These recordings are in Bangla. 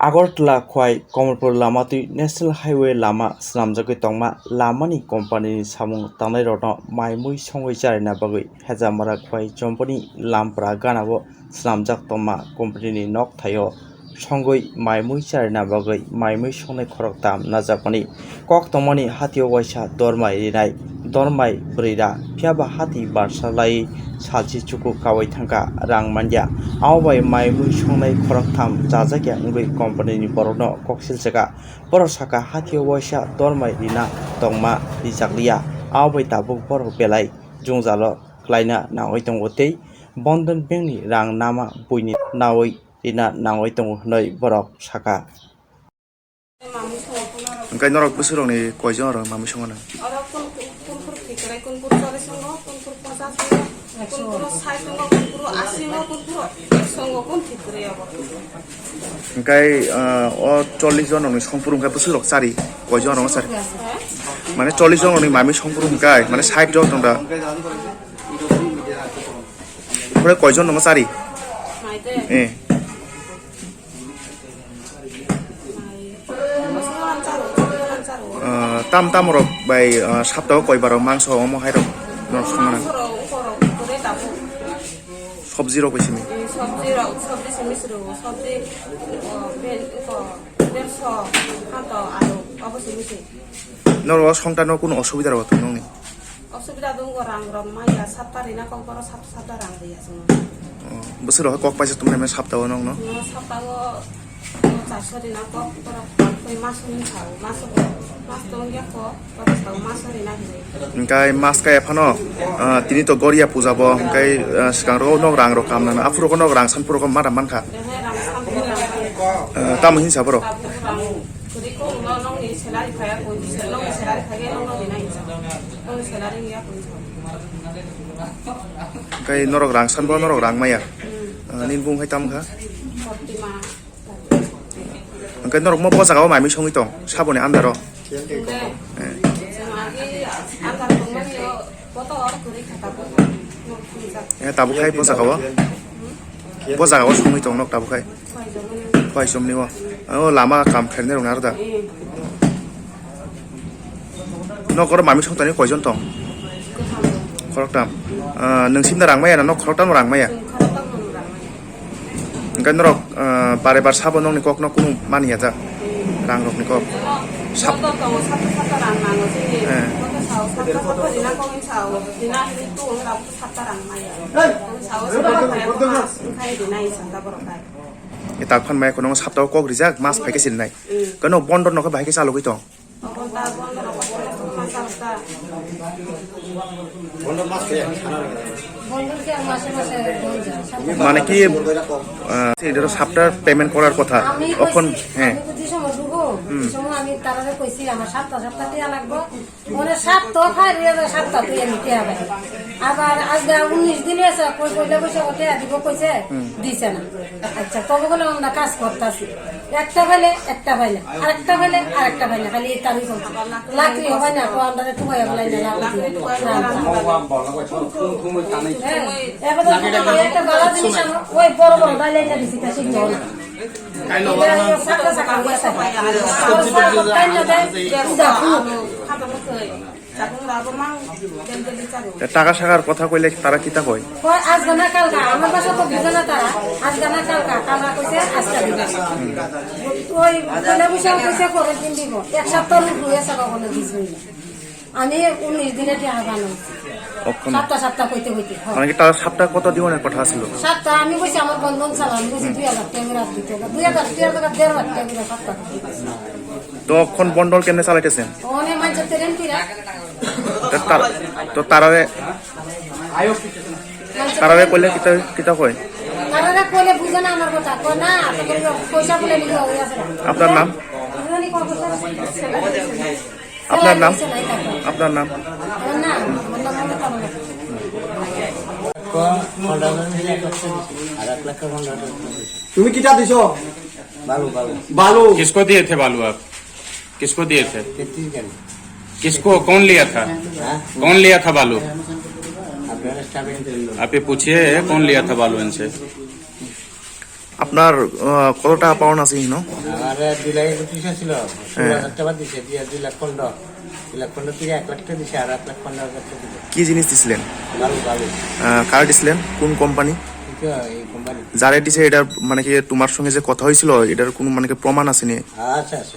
Agartala khwai Komalpur lama tui National Highway lama slamjagoi tongma lamani company ni samung tangnai rokno maimui songoi jarina bagoi hejamara khwai jomponi lampra ganao slamjak tongma company ni nok thaio songoi maimui jarina bagoi maimui songnai khorok tam najakmani kok tongmani hatio waisa dormai rinai dormai brira phiaba hati barsalai salchi chuku kawai thangka rang manja aobai maimui songnai khorok tham jajakya ngoi company ni borokno koksil jaga borok saka hatio waisa dormai rina tongma rijakliya aobai tabuk borok belai jungjalo klaina nangoi tongo tei Bandhan Bank ni rang nama buini nawai rina nangoi tongo hnoi borok saka Engkai norok busur ni koijon orang mami songona. Orang kun fikrai kun cari songo kun pasas kun sai songo kun asingo kun songo kun fikrai apa. Engkai o 40 jon orang songpurung kai busur rok sari koijon orang sari. Mane 40 jon orang mami songpurung kai mane 60 jon tongda. Pura koijon orang sari. Tam rok bai sabtao koi barok mangso omo hai rok norok songona. Sobji rok besimi. Sobji simi suru sobji berso kanto alu apa simi sih. Norok songta no kuno osubida rok tong ni. Osubida dong orang maya sabta rina kongkoro sabta rang dia semua. Busur rok kok paisa tumne me sabtao nong no. Sabtao Sasori na ko para koi masuk dong ya ko para tahu masuk na hile. Engkai mas kai phano tini to goria puja bo engkai sikang ro nok rang ro kam na afro ko nok rang san puro ko mara man kha tam hin sabro Jadi ko nong ni selari kaya ko nong selari kaya nong ni nai nong selari ya ko engkai norok rang san bo norok rang maya nin bung hai tam kha Engkai norok mo posa ka mami songi tong sabone andaro tabu khai posa ka songi tong nok tabu khai khoi somni wo lama kam kherne rong narda nokor mami songtani koijon tong khorok tam nungsimna rangmaya na nok khorok tam rangmaya Engkai norok bare bar sabon nong ni kok nok kunu mani aja rang rok ni kok sab sabta rang nango sih sabta dina kong sao dina itu orang sabta rang maya sao sabta kaya dina isang taborok tak phan mai kono sabtao kok rijak mas phai ke sin nai kono bondor nok bhai ke salu gi tong মানে কি এটার সাপটার পেমেন্ট করার কথা তখন হ্যাঁ আমি তারা কইছি আমার সপ্তাহ টিয়া লাগবো মানে সপ্তাহ খাই সপ্তাহ তুই নিতে হবে আবার আজ 19 দিন আছে কই কইলে বসে ওতে দিব কইছে দিছে না আচ্ছা তবে বলে আমরা কাজ করতেছি একটা ভাইলে আরেকটা ভাইলে খালি তারই চলছে লাকড়ি হবে না তো আমরা একটু হয়ে গেল একটা বালা জিনিস ওই বড় ডাইলাইটা দিছি তা শিখতে হবে টাকা সাকার কথা কইলে তারা কিতা কয় আজ গানা কালকা আমার বাসা তো বুঝে না তারা আজ গানা কালকা কালকা কইছে আজকে দিবে ওই বলে বসে কইছে করে দিন দিব এক সপ্তাহ হয়ে যাবে বলে দিছি আমি 19 দিনে টাকা বানাইছি সপ্তাহ কইতে মানে কি তারা সপ্তাহ কত দিনের কথা ছিল সপ্তাহ আমি কইছি আমার বন্ধন চালান আমি কইছি 2000 টাকা রাত দিতে 2000 টাকা 1.5 টাকা সপ্তাহ তখন বন্ডল কেমনে চালাইতেছেন ওনে মাঝে তেরেন কিরা তো তারারে কইলে কিতা কয় তারারে কইলে বুঝে না আমার কথা কয় না পয়সা বলে নিয়ে হই আছে আপনার নাম আপনার নাম তুমি কিটা দিছো बालू किसको दिए थे बालू आप किसको दिए थे किसको कौन लिया था कौन लिया था बालू आप ये पूछिए कौन लिया था बालू इनसे আপনার কত টাকা পাওনা আছে ইনো? আমার 2 লাখ 25 ছিল 16,000 টাকা দিছে, দিয়ে 2 লাখ 15, 2 লাখ 15 থেকে 1 লাখ টাকা দিছে, আর 1 লাখ 15,000 টাকা দিছে। কি জিনিস দিছিলেন? ভালো ভালো কার দিছিলেন? কোন কোম্পানি? ঠিক আছে, এই কোম্পানি। যারা দিছে এটার মানে কি তোমার সঙ্গে যে কথা হয়েছিল এটার কোনো মানে কি প্রমাণ আছে নি? আচ্ছা আছে,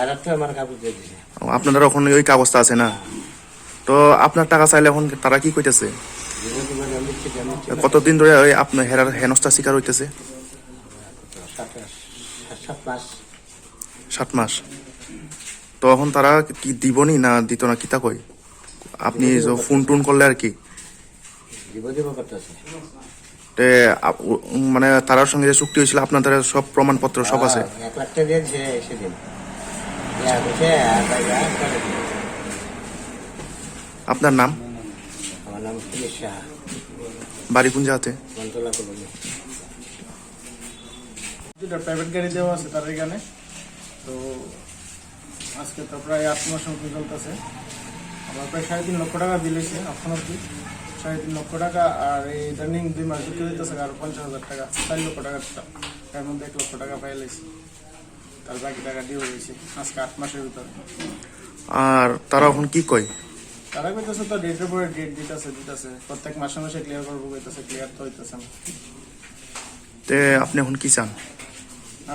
আর একটা আমার কাগজ দিয়ে দিছে। আপনাদের এখন ওই কাগজটা আছে না? তো আপনার টাকা চাইলে এখন তারা কি কইতেছে? যেটা তোমার আমি ঠিক জানি কতদিন ধরে ওই আপনার হেনস্থা শিকার হইতেছে? 7 মাস। 7 মাস। তো এখন তারা কি দিবনি না দিত না কিতা কই? আপনি ফোন টোন করলে আর কি দিব করতেছে। তে মানে তারার সঙ্গে যে চুক্তি হয়েছিল আপনাদের সব প্রমাণপত্র সব আছে? 1 লাখ টাকা দিয়ে দিছে সেদিন। আর টাকা দিছে। আপনার নাম? আমার নাম সুনীল সাহা, বাড়ি কোন জায়গাতে? বন্তলা কলোনি। যেটা প্রাইভেট গাড়ি দেওয়া আছে তার এখানে, তো আজকে তো প্রায় 8 মাস মতো চলতেছে। আমার প্রায় 3.5 লক্ষ টাকা বিল হয়েছে এখন অব্দি, 3.5 লক্ষ টাকা। আর এই রানিং 2 মাস দিতে দিতেছে আরো 50,000 টাকা, 4 লক্ষ টাকা। তার মধ্যে 1 লক্ষ টাকা পাইলেছি, তার বাকি টাকা দিয়ে হয়েছে আজকে 8 মাসের ভিতরে। আর তারা এখন কি কয়? তারা কইতেছে তো ডেটের পরে ডেট দিতেছে প্রত্যেক মাসে মাসে ক্লিয়ার করবো কইতেছে, ক্লিয়ার তো হইতেছে না। তে আপনি এখন কি চান?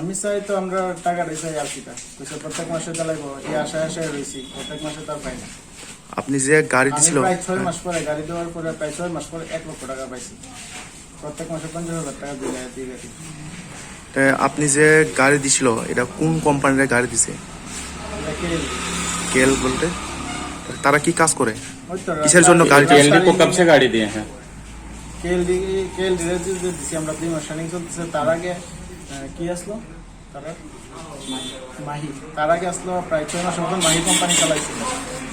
আমি চাই তো আমরা টাকাটাই চাই আর কিটা, কইছে প্রত্যেক মাসে চালাইবো, এই আশায় রয়েছি, প্রত্যেক মাসে তার পাই না। আপনি যে গাড়ি আমি দিছিল প্রায় 6 মাস পরে গাড়ি দেওয়ার পরে প্রায় 6 মাস পরে 1 লক্ষ টাকা পাইছি, প্রত্যেক মাসে 50,000 টাকা দিয়ে গেছি। তে আপনি যে গাড়ি দিছিল এটা কোন কোম্পানির গাড়ি দিছে? কেল বলতে তারা কি কাজ করে? কিসের জন্য গাড়ি केएलडी को कब से गाड़ी दिए हैं? কেএলডি দিছি আমরা 2 মাস রানিং চলতেছে। তার আগে কি আসলো, তারা মাহি, তার আগে আসলো প্রায় 6 মাস মতন মাহি কোম্পানি চালাইছিল,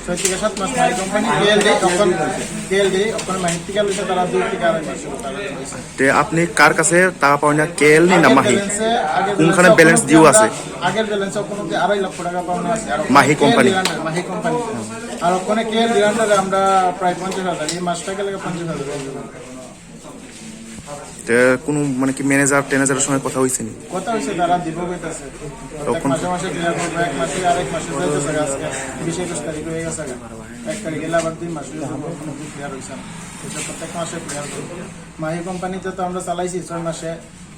6 থেকে 7 মাস মাহি কোম্পানি। কেএলডি ওখানে মাহি থেকে লইছে তারা 2 থেকে 2.5 মাস তারা চালাইছে। তে আপনি কার কাছে টাকা পাওয়া না? কেএল না মাহি? আগের কোনখানে ব্যালেন্স দিও আছে? আগের ব্যালেন্স ওখানে 2.5 লক্ষ টাকা পাওনা আছে। আর মাহি কোম্পানি? মাহি কোম্পানি। আর ওখানে কেএলডি আন্ডারে আমরা প্রায় 50,000, এই মাসটাকে লাগে 50,000। তে কোনো মানে কি ম্যানেজারের সঙ্গে কথা হয়েছে নি? কথা হয়েছে, তারা দিব কইতাছে প্রত্যেক মাসে মাসে ক্লিয়ার করবে, 1 মাসে আরেক মাসে যাইতেছে। আজকে 20-21 তারিখ হয়ে গেছে, 1 তারিখ গেলে আবার 2 মাস হয়ে যাবে, কোনো ক্লিয়ার হয়েছে না। এটা প্রত্যেক মাসে ক্লিয়ার করবে। মাহি কোম্পানিতে তো আমরা চালাইছি 6 মাসে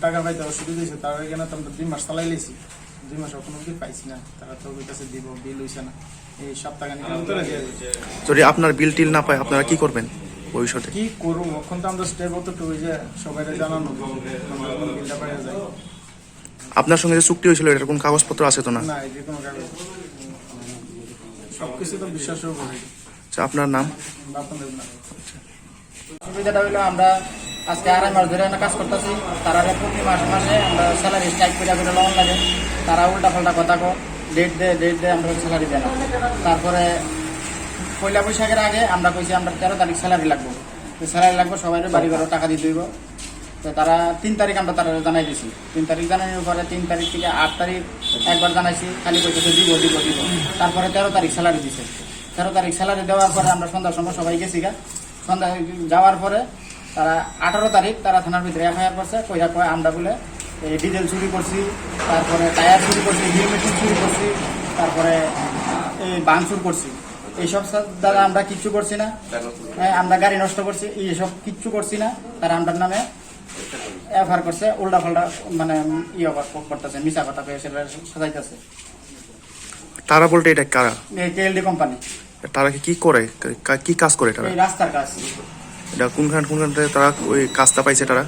টাকা পাইতে অসুবিধা হয়েছে, তার এখানে তো আমরা 2 মাস চালাই লিছি, 2 মাস কোনো কি পাইছি না। তারা তো কইতাছে দিব, বিল হয়েছে না, এই সপ্তাহখানিকের ভিতরে দিয়ে দিচ্ছে। যদি আপনার বিল টিল না পায় আপনারা কি করবেন ভবিষ্যতে? কি করবো এখন তো আমরা স্টেপ তো টুই যে সবাই জানানো বিলটা পাইয়া যায়। আপনার সঙ্গে যে চুক্তি হয়েছিল এটার কোন কাগজপত্র আছে তো না? না, এই যে কোনো কাগজ সবকিছু তো বিশ্বাসও করি। আচ্ছা, আপনার নাম? আপনাদের না সুবিধাটা হইলো আমরা আজকে 2.5 মাস ধরে কাজ করতেছি, তারা প্রতি মাসে মাসে আমরা স্যালারি স্ট্রাইক করে লোন লাগে, তারা উল্টা পাল্টা কথা কো, ডেট দে আমরা স্যালারি দেয় না। তারপরে পয়লা বৈশাখের আগে আমরা কইছি আমরা 13 তারিখ স্যালারি লাগবো, তো স্যালারি লাগবো সবাই বাড়ি ঘরে টাকা দিতে হইব। তো তারা 3 তারিখ আমরা তারা জানাই দিছি, 3 তারিখ জানানোর পরে 3 তারিখ থেকে 8 তারিখ একবার জানাইছি, খালি কইতেছে দিব। তারপরে 13 তারিখ স্যালারি দিছে, 13 তারিখ স্যালারি দেওয়ার পরে আমরা সন্ধ্যার সময় সবাই গেছি গা, সন্ধ্যা যাওয়ার পরে তারা 18 তারিখ তারা থানার ভিতরে এফআইআর করছে, কইরা কয় আমরা বলে এই ডিজেল চুরি করছি, তারপরে টায়ার চুরি করছি, ড্রিল মেশিন চুরি করছি, তারপরে এই বাংচুর করছি। এইসব দ্বারা আমরা কিচ্ছু করছি না, আমরা গাড়ি নষ্ট করছি, এইসব কিচ্ছু করছি না। তারা আমার নামে এফআইআর করছে, উল্টা পাল্টা মানে করতেছে, মিশা কথা কয়ে সেটা সাজাইতেছে। তারা বলতে এটা কারা? এই কেএলডি কোম্পানি। তারা কি করে, কি কাজ করে তারা? এই রাস্তার কাজ। এটা কোনখান থেকে তারা ওই কাজটা পাইছে? তারা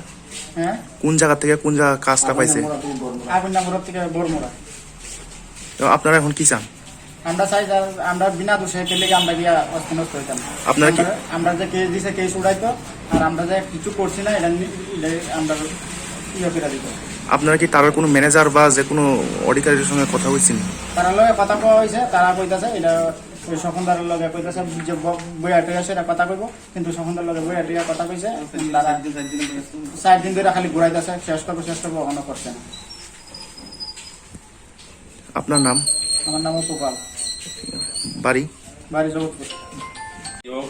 হ্যাঁ, কোন জায়গা থেকে কোন জায়গা কাজটা পাইছে? আগুনডাঙ্গর থেকে বড়মোড়া। আপনারা এখন কি চান? আমরা চাই আমরা বিনা দোষে পেলে আমরা গিয়া অস্তিনস্ত হইতাম। আপনারা কি আমরা যে কেস দিছে কেস উড়াইতো, আর আমরা যে কিছু করছি না এটা আমরা ইয়ে করে দিত। আপনারা কি তার কোনো ম্যানেজার বা যে কোনো অধিকারীর সঙ্গে কথা হয়েছেন? তারা লগে কথা কওয়া হয়েছে, তারা কইতাছে এটা ওই সখনদারের লগে কইতাছে যে বইয়া টইয়া সেটা কথা কইব, কিন্তু সখনদার লগে বইয়া টইয়া কথা কইছে, তারা 4 দিন ধরে খালি ঘুরাইতেছে, শেষ করবো ওখানে করছে না। আপনার নাম? আমার নাম উপকাল, বাড়ি? বাড়ি জগৎপুর।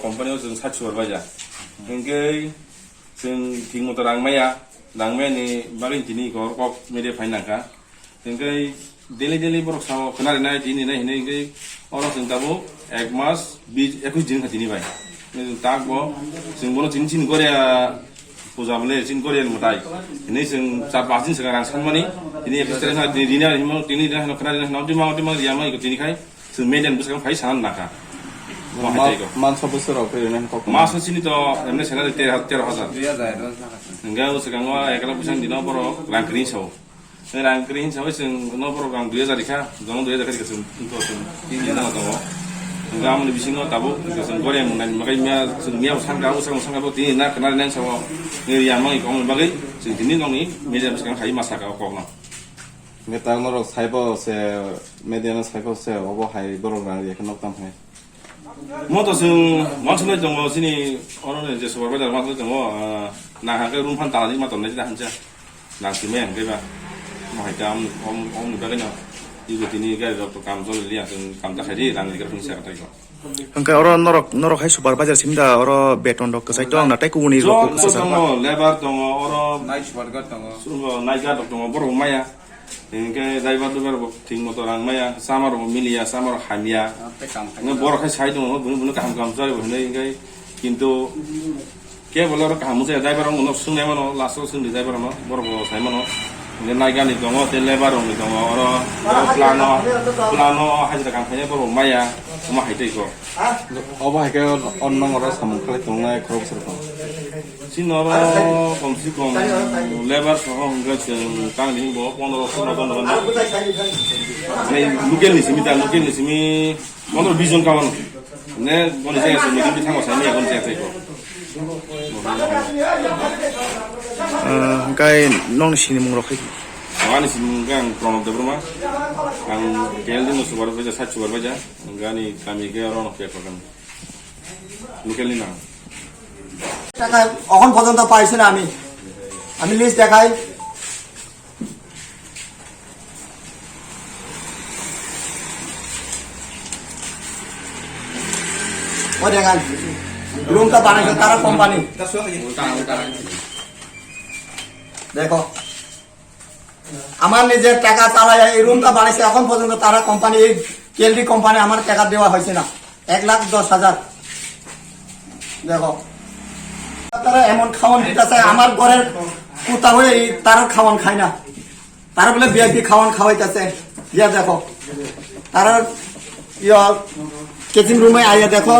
कम्पानियाव जों साथि हरबाय जा ओमफ्राय जों थिग मथ' रां माया Dangmeni bagin tini kor kok media fainangka. Tengkai daily borok sama kenari nai tini nai hini kai orang sentabo ek mas bij ekus jin katini bai. Ini tak bo sing bono cin Korea puja beli cin Korea mutai. Ini sing sapasin sekarang sanmani ini episode sana tini dah tini dah kenari dah nanti mau dia mau ikut tini kai sing media buskan fai sanan naka. Mansa besar apa ini? Masuk sini to, emne sana di terhadap. Enggak, sekarang gua kalau pusing di nomor rangkring show. Rangkring show sing nomor rang 2000 ka, dong 2000 ka kesem untuk ini nama to. Enggak mau lebih singo tabu, kesem Korea mun makanya sing miau sang ka ini nak kenal nang sama ngiri yang mau ikong bagai sing ini nong ni media sekarang kai masak kok no. Kita orang cyber se media cyber se apa hai berorang dia kena tampai. Moto sing maksudnya tong sini orang je supervisor maksudnya tong nah ke rumah tali ma tong ne dah hanja. Nang simeng ke ba. Mai jam om ni bagana. Ibu tini ga doktor kamzol lihat sing kamta khadi nang di kerfung sak tai ko. Engkai orang norok hai supervisor simda orang beton dok kesai tong natai kuni So rok so tong lebar tong orang night worker tong night guard tong boro maya. Engkai driver tu ber ting motor ang maya samar milia samar hamia. Nge boro khai sai dong bunu kam sai bo nei engkai kintu ke bolor kam sai driver ang sung ne mano laso sung di driver no boro sai mano ne naga ni dong te lebar ong ni dong oro plano hajra kam khai boro maya ma hai tei ko Apa hai ke onnong orang samung kali tungai kerok serta. Sinoro komsi kom lebar so engkai kang ni bo 15 ton na ne lukel ni simi 15 vision kawan ne boni saya sini kita tanggo saya ni kon saya ko engkai nong sini mung rok hai Awani simgang prono de broma ang keldi no subar baja sat subar baja ngani kami ke orang ke program lukel ni na টাকা এখন পর্যন্ত পাইছি না আমি লিস্ট দেখাই ও দেখান রুমটা বানাইছে তারা কোম্পানি দেখো আমার নিজের টাকা চালাই এই রুমটা বানাইছে এখন পর্যন্ত তারা কোম্পানি এই কেলডি কোম্পানি আমার টাকা দেওয়া হয়েছে না 1,10,000 দেখো তারা এমন খাওয়ান দিতেছে আমার ঘরের কুতা হয়ে তারা খাওয়ান খায় না তারা বলে বিআইপি খাওয়ান খাওয়াইতেছে ইয়া দেখো তারা কিচিং রুমে আইয়া দেখো